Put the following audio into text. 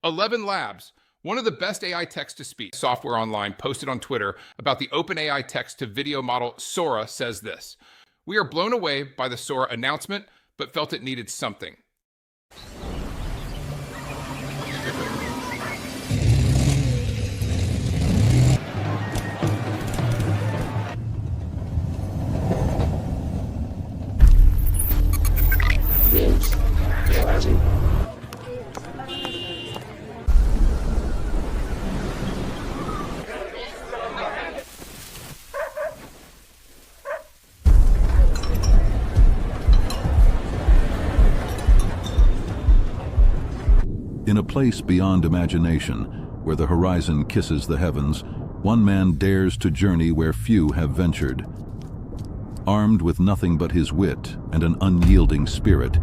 ElevenLabs, one of the best AI text-to-speech software online, posted on Twitter about the OpenAI text-to-video model Sora, says this: "We are blown away by the Sora announcement, but felt it needed something." In a place beyond imagination, where the horizon kisses the heavens, one man dares to journey where few have ventured. Armed with nothing but his wit and an unyielding spirit,